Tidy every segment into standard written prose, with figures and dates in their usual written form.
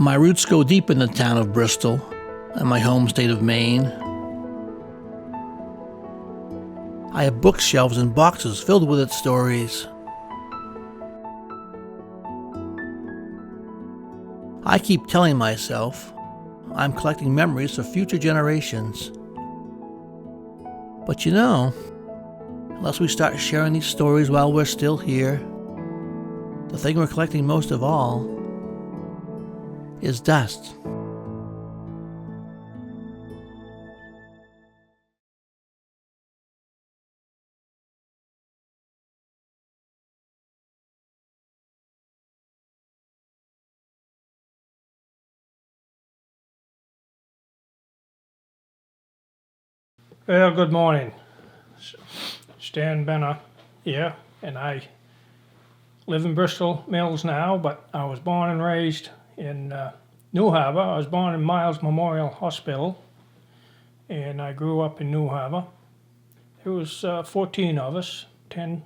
My roots go deep in the town of Bristol and my home state of Maine. I have bookshelves and boxes filled with its stories. I keep telling myself I'm collecting memories for future generations. But unless we start sharing these stories while we're still here, the thing we're collecting most of all is dust. Well, good morning. Stan Benner here, and I live in Bristol Mills now, but I was born and raised in New Harbor. I was born in Miles Memorial Hospital, and I grew up in New Harbor. There was 14 of us, 10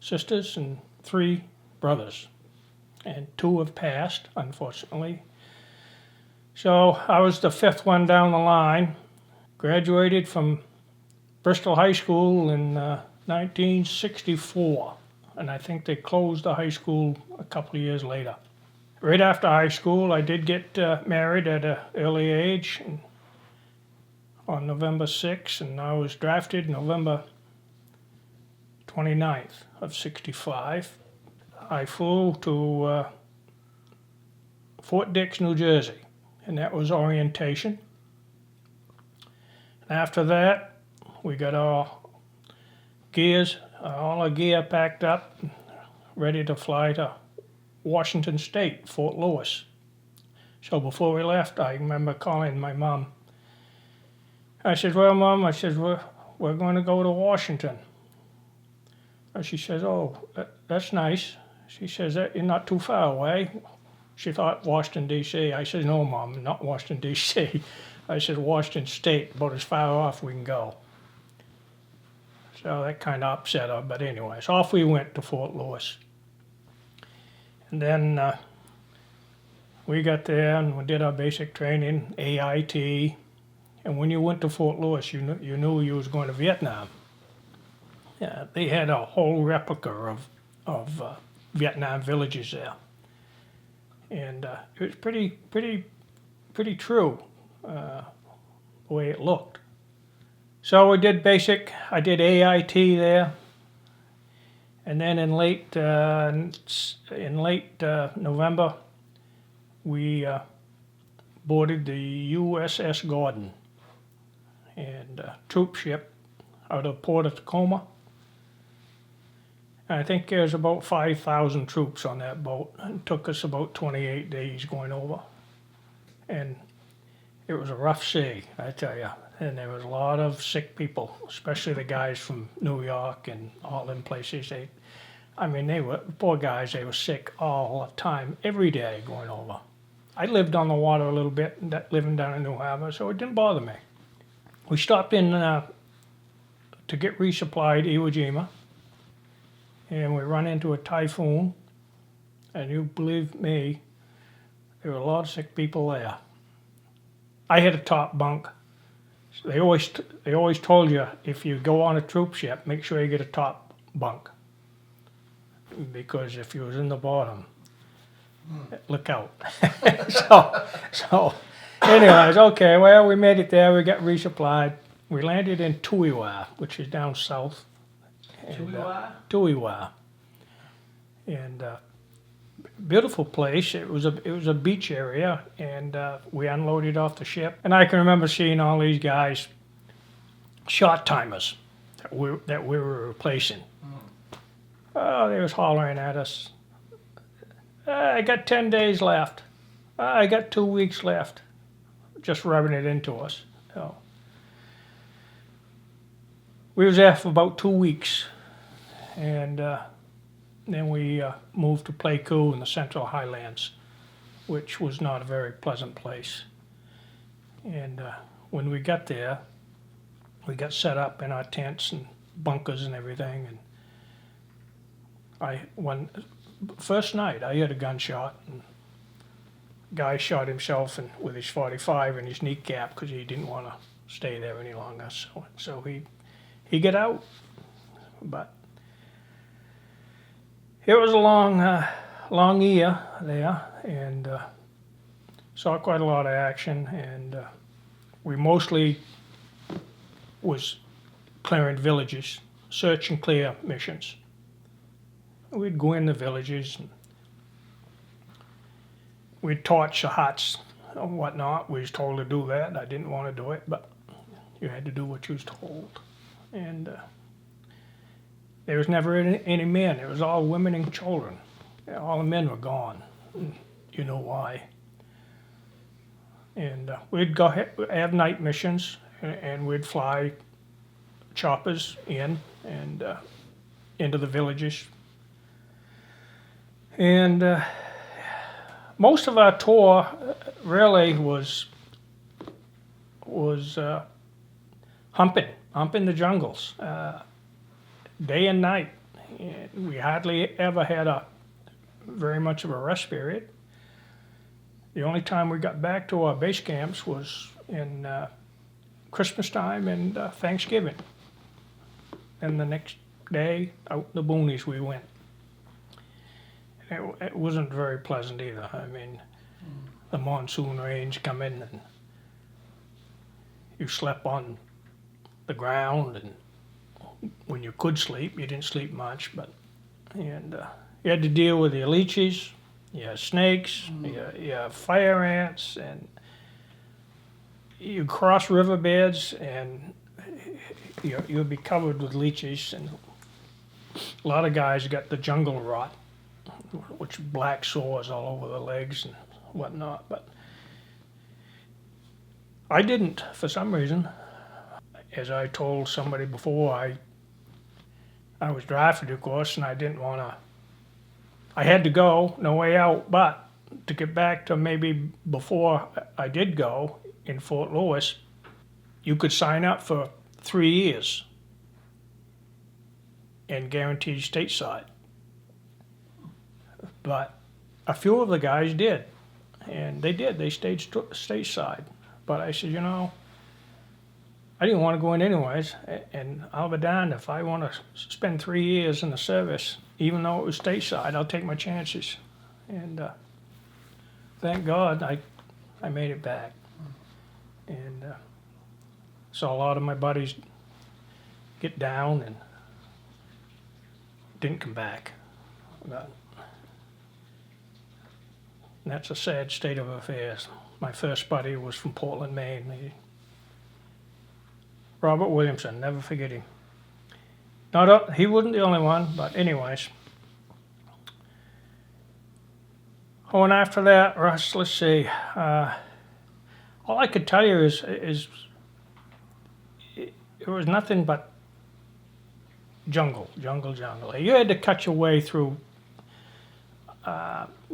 sisters and 3 brothers, and 2 have passed, unfortunately. So I was the 5th one down the line. Graduated from Bristol High School in 1964, and I think they closed the high school a couple of years later. Right after high school, I did get married at an early age on November 6th, and I was drafted November 29th of 65. I flew to Fort Dix, New Jersey, and that was orientation. After that, we got all our gear packed up, ready to fly to Washington State, Fort Lewis. So before we left, I remember calling my mom. I said, "Well, Mom," I said, we're going to go to Washington. And she says, "Oh, that's nice." She says, "You're not too far away." She thought Washington, D.C. I said, "No, Mom, not Washington, D.C. I said, "Washington State, about as far off we can go." So that kind of upset her, but anyways, off we went to Fort Lewis. And then we got there and we did our basic training, AIT. And when you went to Fort Lewis, you knew you was going to Vietnam. Yeah, they had a whole replica of Vietnam villages there, and it was pretty true. The way it looked. So we did basic. I did AIT there, and then in late November, we boarded the USS Gordon, and troop ship out of Port of Tacoma. I think there's about 5,000 troops on that boat. It took us about 28 days going over, and it was a rough sea, I tell you, and there was a lot of sick people, especially the guys from New York and all them places. They were, poor guys, they were sick all the time, every day going over. I lived on the water a little bit, living down in New Harbor, so it didn't bother me. We stopped in to get resupplied Iwo Jima, and we run into a typhoon, and you believe me, there were a lot of sick people there. I had a top bunk. They always told you if you go on a troop ship, make sure you get a top bunk, because if you was in the bottom, look out. so anyways, okay. Well, we made it there. We got resupplied. We landed in Tuiwa, which is down south. Tuiwa. And beautiful place. It was a beach area, and we unloaded off the ship. And I can remember seeing all these guys, short timers, that we were replacing. Oh, they was hollering at us. I got 10 days left. I got 2 weeks left. Just rubbing it into us. So we was there for about 2 weeks, and then we moved to Pleiku in the Central Highlands, which was not a very pleasant place. And when we got there, we got set up in our tents and bunkers and everything. And first night I heard a gunshot, and guy shot himself with his 45 in his kneecap because he didn't want to stay there any longer. So he got out. But it was a long year there, and saw quite a lot of action, and we mostly was clearing villages, search and clear missions. We'd go in the villages and we'd torch the huts and whatnot. We was told to do that. I didn't want to do it, but you had to do what you was told. And there was never any men. It was all women and children. All the men were gone. You know why. And we'd go have night missions, and we'd fly choppers in and into the villages. And most of our tour really was humping the jungles, day and night. And we hardly ever had very much of a rest period. The only time we got back to our base camps was in Christmas time and Thanksgiving. And the next day, out in the boonies we went. It wasn't very pleasant either. I mean, the monsoon rains come in and you slept on the ground, and when you could sleep, you didn't sleep much, and you had to deal with your leeches, your snakes, your fire ants, and you cross riverbeds and you'll be covered with leeches, and a lot of guys got the jungle rot, which black sores all over the legs and whatnot. But I didn't, for some reason. As I told somebody before, I was drafted, of course, and I didn't want to. I had to go, no way out. But to get back to maybe before I did go in Fort Lewis, you could sign up for 3 years and guaranteed stateside. But a few of the guys did, and they did. They stayed stateside. But I said, I didn't want to go in anyways, and I'll be darned if I want to spend 3 years in the service, even though it was stateside. I'll take my chances. And thank God I made it back. And saw a lot of my buddies get down and didn't come back. But that's a sad state of affairs. My first buddy was from Portland, Maine. Robert Williamson, never forget him. He wasn't the only one, but anyways. Oh, and after that, Russ, let's see. All I could tell you is it was nothing but jungle. You had to cut your way through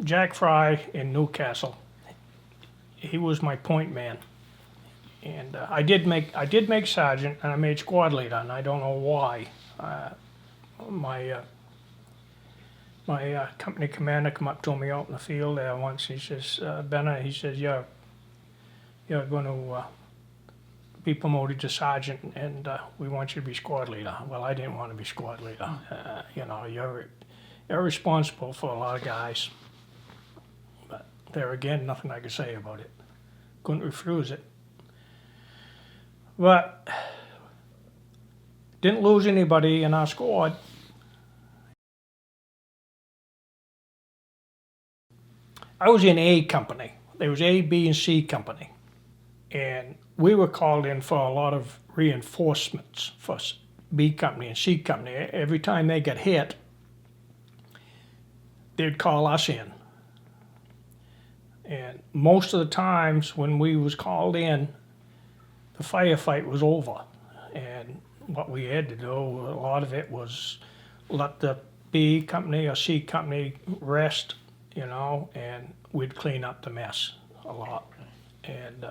Jack Fry in Newcastle. He was my point man. And I did make sergeant, and I made squad leader, and I don't know why. My company commander come up to me out in the field there once. He says, Benner, he says, you're going to be promoted to sergeant, and we want you to be squad leader. Well, I didn't want to be squad leader. You're responsible for a lot of guys. But there again, nothing I could say about it. Couldn't refuse it. But didn't lose anybody in our squad. I was in A company. There was A, B, and C company. And we were called in for a lot of reinforcements for B company and C company. Every time they got hit, they'd call us in. And most of the times when we was called in, the firefight was over. And what we had to do, a lot of it was let the B company or C company rest, and we'd clean up the mess a lot. And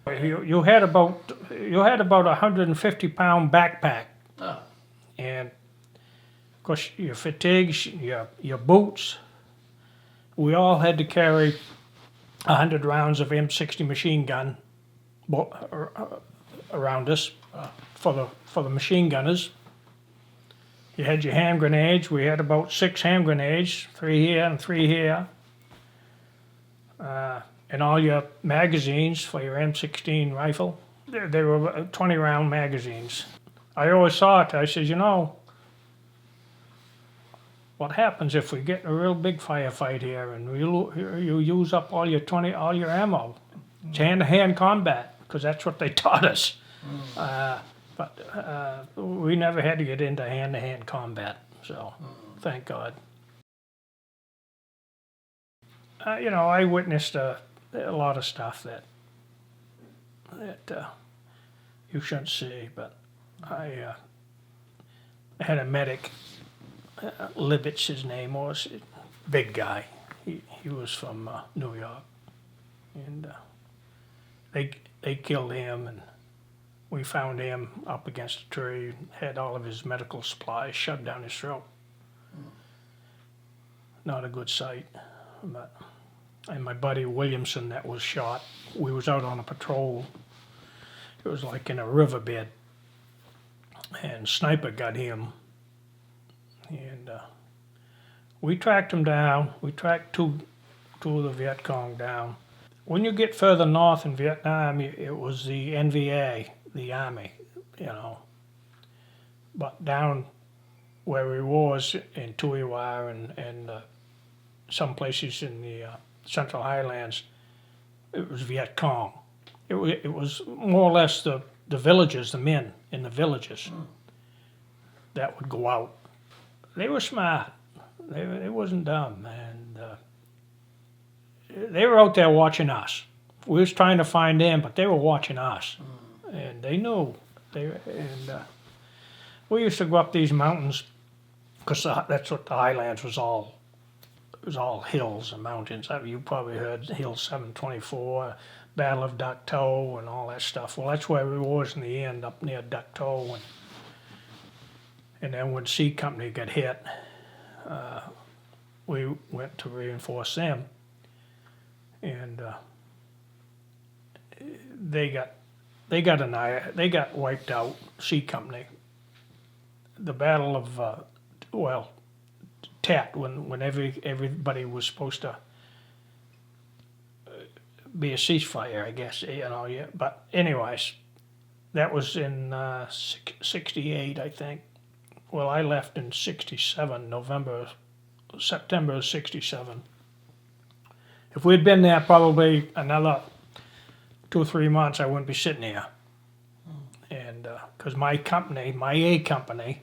you had about a 150-pound backpack. Oh. And of course your fatigues, your boots, we all had to carry 100 rounds of M60 machine gun around us for the machine gunners. You had your hand grenades. We had about 6 hand grenades, 3 here and 3 here. And all your magazines for your M16 rifle. They were 20 round magazines. I always thought, I said, you know, what happens if we get in a real big firefight here and you use up all your ammo? It's hand-to-hand combat, because that's what they taught us. But we never had to get into hand-to-hand combat, so thank God. You know, I witnessed a lot of stuff that you shouldn't see, but I had a medic, Libet's his name was, big guy. He was from New York, and they killed him, and we found him up against a tree, had all of his medical supplies shoved down his throat. Not a good sight, but. And my buddy Williamson that was shot, we was out on a patrol. It was like in a riverbed, and sniper got him. And we tracked him down. We tracked two of the Viet Cong down. When you get further north in Vietnam, it was the NVA, the Army, you know. But down where we was in Tui Wa and some places in the Central Highlands, it was Viet Cong. It was more or less the villagers, the men in the villages that would go out. They were smart. They wasn't dumb, and they were out there watching us. We was trying to find them, but they were watching us, and they knew. We used to go up these mountains because that's what the Highlands was all. It was all hills and mountains. I mean, you probably heard Hill 724, Battle of Duck Toe, and all that stuff. Well, that's where we was in the end, up near Duck Toe. And then when C Company got hit, we went to reinforce them, and they got wiped out. C Company. The Battle of Tet, when everybody was supposed to be a ceasefire, I guess, you know. Yeah. But anyways, that was in 68, I think. Well, I left in 67, September of 67. If we'd been there probably another 2 or 3 months, I wouldn't be sitting here. And because my company, my A company,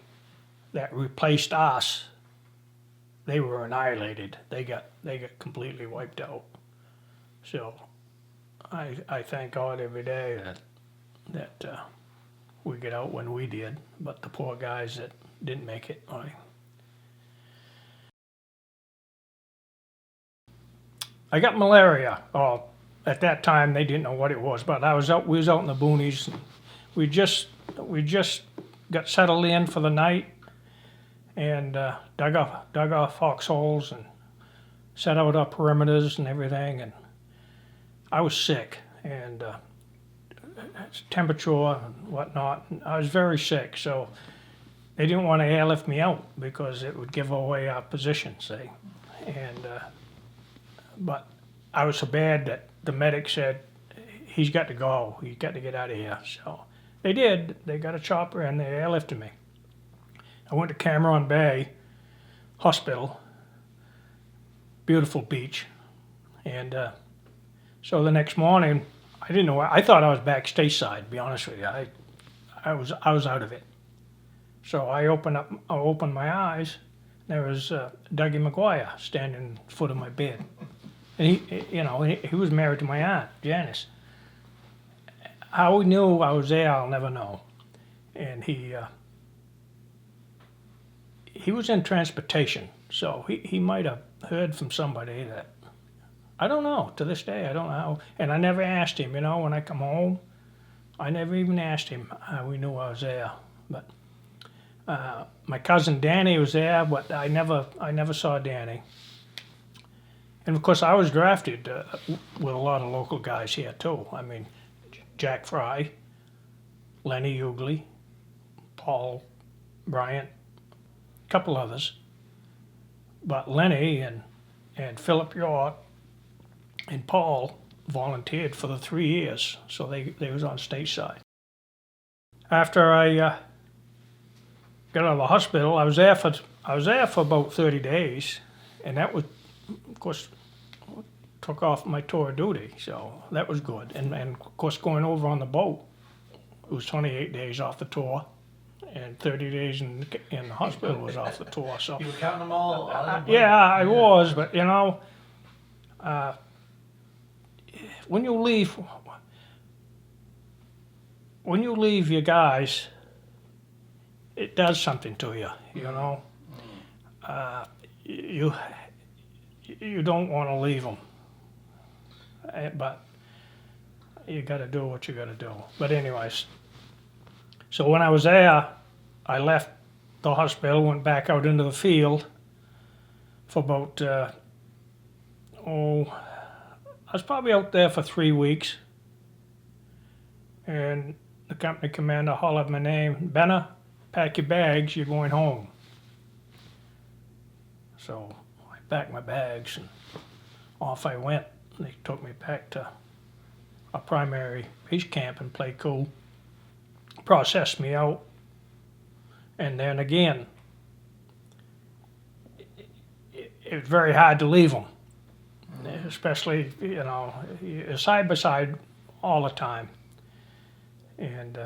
that replaced us, they were annihilated. They got completely wiped out. So I thank God every day that we get out when we did. But the poor guys that didn't make it, I got malaria. Oh, at that time they didn't know what it was, but we was out in the boonies. We just got settled in for the night, and dug off foxholes and set out our perimeters and everything. And I was sick, and temperature and whatnot. And I was very sick, so they didn't want to airlift me out because it would give away our position, see. And but I was so bad that the medic said, he's got to go. He's got to get out of here. So they did. They got a chopper and they airlifted me. I went to Cameron Bay Hospital, beautiful beach. And so the next morning, I didn't know. I thought I was back stateside, to be honest with you. I was out of it. So I opened my eyes. There was Dougie McGuire standing at the foot of my bed. And he was married to my aunt, Janice. How he knew I was there, I'll never know. And he was in transportation, so he might have heard from somebody that, I don't know, to this day, I don't know. And I never asked him, when I come home, I never even asked him how he knew I was there. But my cousin Danny was there, but I never saw Danny. And of course, I was drafted with a lot of local guys here too. I mean, Jack Fry, Lenny Ugly, Paul Bryant, a couple others. But Lenny and Philip York and Paul volunteered for the 3 years, so they was on stateside. After I got out of the hospital, I was there for about 30 days, and that was, of course, took off my tour of duty, so that was good. And of course, going over on the boat, it was 28 days off the tour, and 30 days in the hospital was off the tour. So You were counting them all? yeah, I was, but you know, when you leave your guys, it does something to you, you know. You don't want to leave them, but you got to do what you got to do. But anyways, so when I was there, I left the hospital, went back out into the field for about I was probably out there for 3 weeks, and the company commander hollered my name, Benner, pack your bags, you're going home. So I packed my bags and off I went. They took me back to a primary base camp in Playcool, processed me out, and then again, it was very hard to leave them, especially, you know, you're side by side all the time. And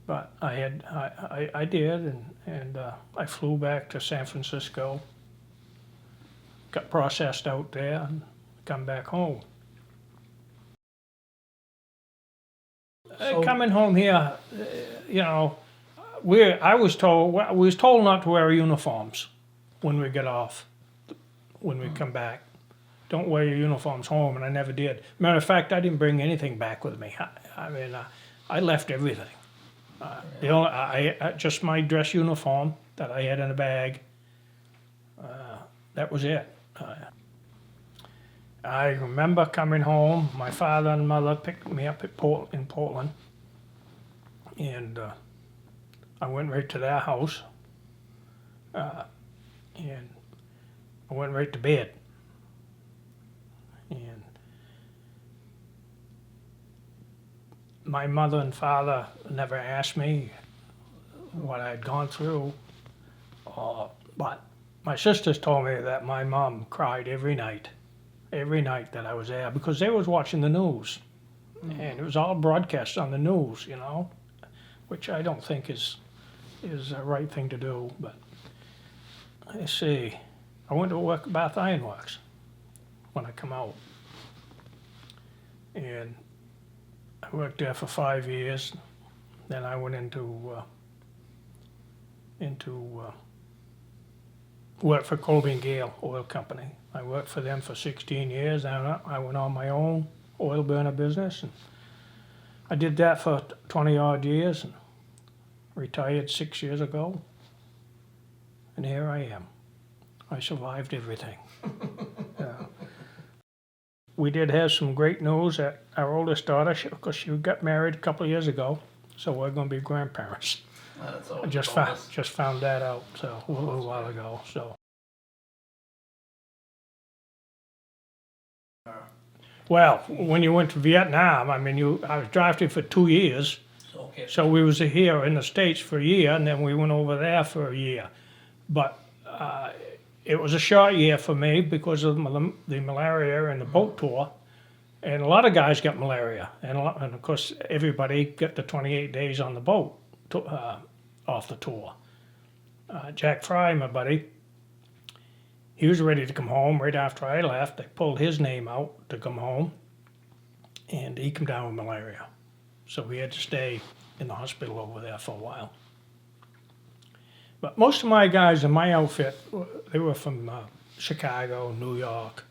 but I did, and I flew back to San Francisco, got processed out there, and come back home. Coming home here, you know, we was told not to wear uniforms when we get off, when we come back. Don't wear your uniforms home, and I never did. Matter of fact, I didn't bring anything back with me. I mean, I left everything. The only, just my dress uniform that I had in a bag. That was it. I remember coming home. My father and mother picked me up in Portland, and I went right to their house, and I went right to bed. And my mother and father never asked me what I'd gone through, but my sisters told me that my mom cried every night that I was there, because they was watching the news, and it was all broadcast on the news, you know, which I don't think is the right thing to do. But let's see, I went to work at Bath Iron Works when I come out, and I worked there for 5 years. Then I went into work for Colby and Gale Oil Company. I worked for them for 16 years, and I went on my own oil burner business, and I did that for 20 odd years, and retired 6 years ago, and here I am. I survived everything. Yeah. We did have some great news that our oldest daughter, because she got married a couple of years ago, so we're going to be grandparents. That's I just found that out a little while ago. So, well, when you went to Vietnam, I mean, I was drafted for 2 years, Okay. so we was here in the States for a year, and then we went over there for a year. But it was a short year for me because of the malaria and the boat tour, and a lot of guys got malaria, and of course everybody got the 28 days on the boat off the tour. Jack Fry, my buddy, he was ready to come home right after I left. They pulled his name out to come home, and he came down with malaria, so we had to stay in the hospital over there for a while. But most of my guys in my outfit, they were from Chicago, New York,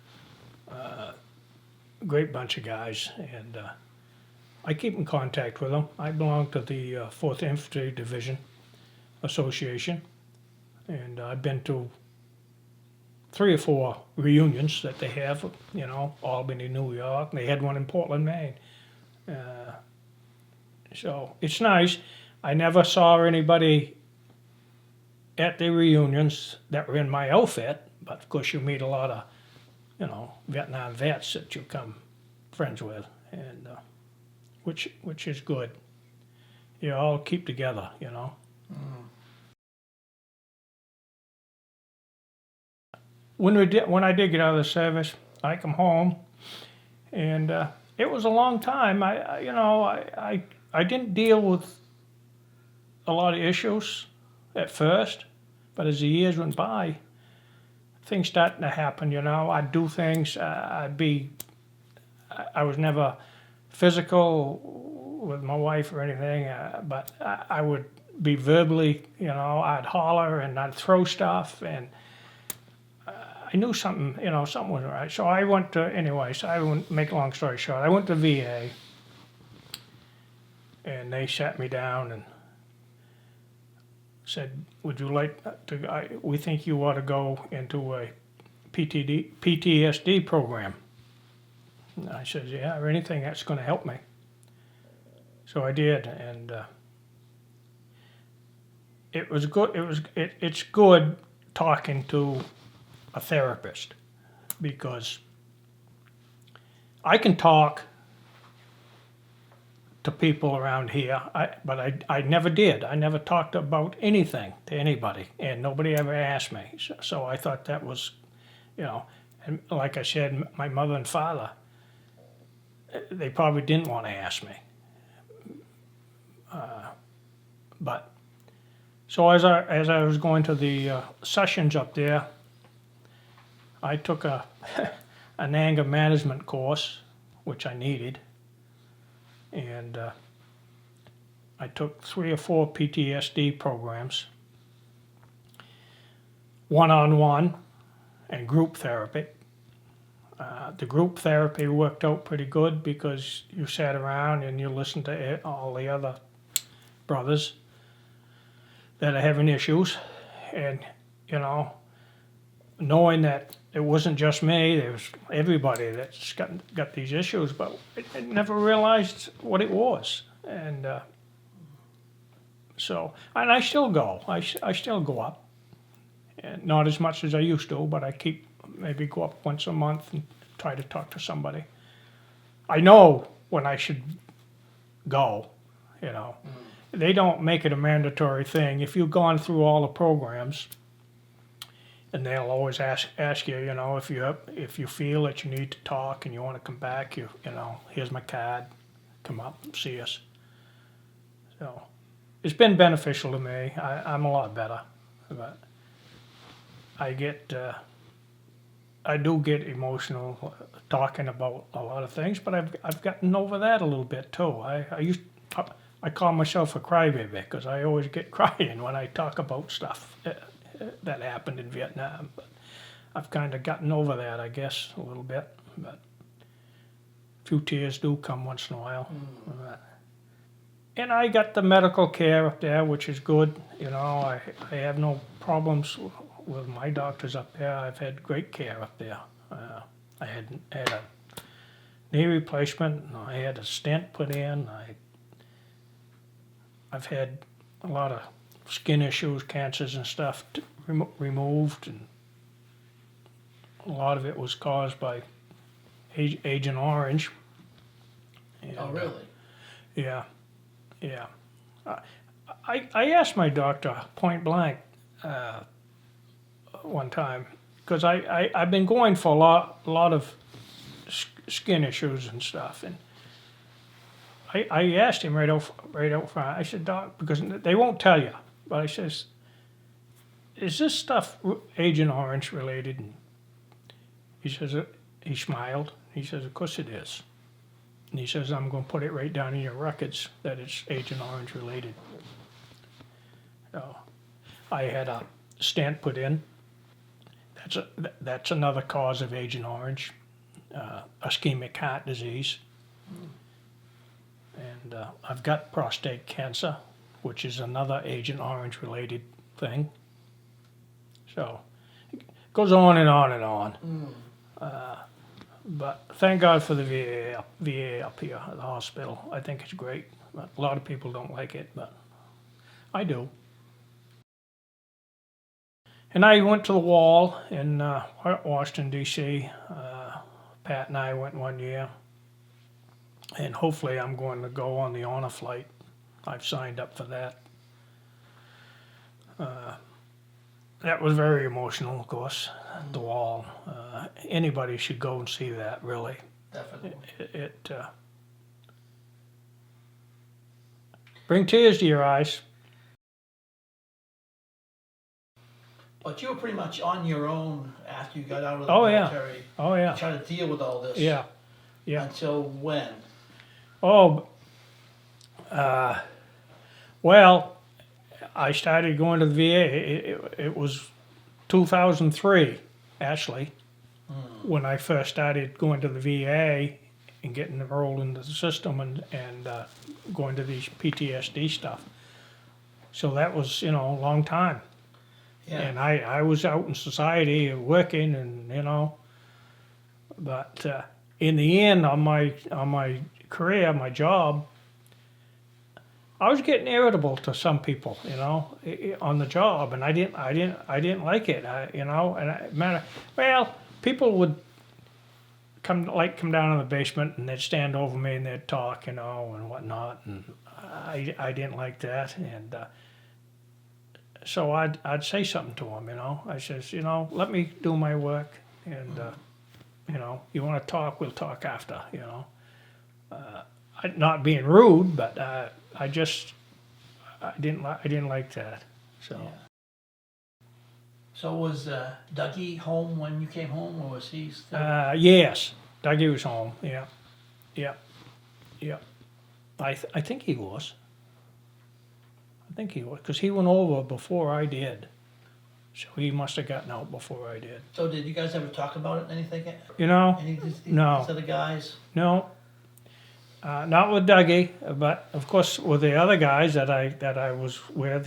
great bunch of guys, and I keep in contact with them. I belong to the 4th Infantry Division Association, and I've been to 3 or 4 reunions that they have, you know, Albany, New York. They had one in Portland, Maine. So it's nice. I never saw anybody at the reunions that were in my outfit, but of course you meet a lot of, you know, Vietnam vets that you become friends with, and which is good. You all keep together, you know. When I did get out of the service, I come home, and it was a long time. I didn't deal with a lot of issues at first, but as the years went by, things started to happen. You know, I'd do things. I was never physical with my wife or anything, but I would be verbally. You know, I'd holler and I'd throw stuff, and I knew something. You know, something wasn't right. So I went to anyway. So I wouldn't make a long story short. I went to VA, and they sat me down and said, "Would you like to? We think you ought to go into a PTSD program." And I said, "Yeah, or anything that's going to help me." So I did, and it was good. It's good talking to a therapist, because I can talk to people around here, but I never did. I never talked about anything to anybody, and nobody ever asked me. So I thought that was, you know, and like I said, my mother and father, they probably didn't want to ask me. But so as I was going to the sessions up there, I took an anger management course, which I needed, and I took 3 or 4 PTSD programs, one-on-one and group therapy. The group therapy worked out pretty good because you sat around and you listened to all the other brothers that are having issues, and, you know, knowing that it wasn't just me, there was everybody that's got these issues, but I never realized what it was. And and I still go. I still go up, and not as much as I used to, but I maybe go up once a month and try to talk to somebody. I know when I should go, you know. They don't make it a mandatory thing. If you've gone through all the programs, and they'll always ask you, you know, if you feel that you need to talk and you want to come back, you know, here's my card, come up and see us. So it's been beneficial to me. I'm a lot better, but I do get emotional talking about a lot of things, but I've gotten over that a little bit too. I call myself a crybaby because I always get crying when I talk about stuff that happened in Vietnam. But I've kind of gotten over that, I guess, a little bit. But a few tears do come once in a while. And I got the medical care up there, which is good. You know, I have no problems with my doctors up there. I've had great care up there. I had a knee replacement. I had a stent put in. I've had a lot of skin issues, cancers and stuff removed, and a lot of it was caused by Agent Orange. And, Oh, really? Yeah. I asked my doctor point blank one time, because I've been going for a lot of skin issues and stuff, and I asked him right out front. I said, "Doc," because they won't tell you, but I says, "Is this stuff Agent Orange related?" And he says, he smiled. He says, "Of course it is." And he says, "I'm going to put it right down in your records that it's Agent Orange related." So I had a stent put in. That's another cause of Agent Orange, ischemic heart disease. And I've got prostate cancer, which is another Agent Orange related thing. So goes on and on and on. But thank God for the VA up here at the hospital. I think it's great. But a lot of people don't like it, but I do. And I went to the wall in Washington, D.C. Pat and I went one year. And hopefully I'm going to go on the honor flight. I've signed up for that. That was very emotional, of course, the wall. Anybody should go and see that, really. Definitely. It bring tears to your eyes. But you were pretty much on your own after you got out of the Oh, military. Oh, yeah. Trying to deal with all this. Yeah. Yeah. Until when? Oh, well, I started going to the VA. It was 2003, actually, when I first started going to the VA and getting enrolled into the system and going to these PTSD stuff. So that was, a long time. Yeah. And I was out in society working and, but in the end on my career, my job, I was getting irritable to some people, on the job, and I didn't like it, well, people would come down in the basement and they'd stand over me and they'd talk, and whatnot, and I didn't like that, and so I'd say something to them, I says, let me do my work, and you want to talk, we'll talk after, not being rude, but I didn't like that. So. Yeah. So was Dougie home when you came home, or was he still? Yes, Dougie was home. Yeah. I think he was. Because he went over before I did. So he must have gotten out before I did. So did you guys ever talk about it? Anything? Any of these No. other guys? No. Not with Dougie, but of course with the other guys that I was with,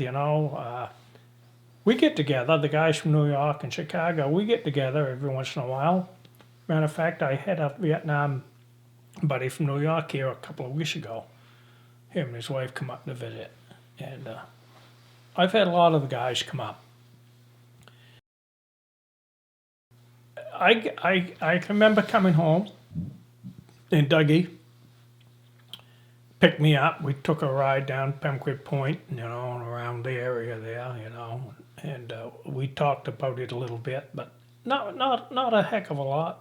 we get together. The guys from New York and Chicago, we get together every once in a while. Matter of fact, I had a Vietnam buddy from New York here a couple of weeks ago. Him and his wife come up to visit, and I've had a lot of the guys come up. I can remember coming home, and Dougie picked me up. We took a ride down Pemquid Point, and around the area there, and we talked about it a little bit, but not a heck of a lot.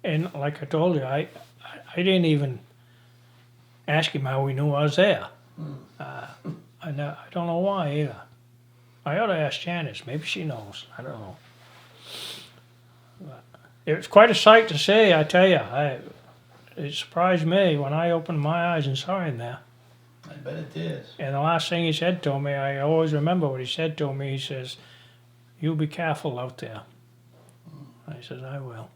And like I told you, I didn't even ask him how he knew I was there. I don't know why either. I ought to ask Janice. Maybe she knows. I don't know. But it was quite a sight to see, I tell you. It surprised me when I opened my eyes and saw him there. I bet it did. And the last thing he said to me, I always remember what he said to me. He says, "You be careful out there." I says, "I will."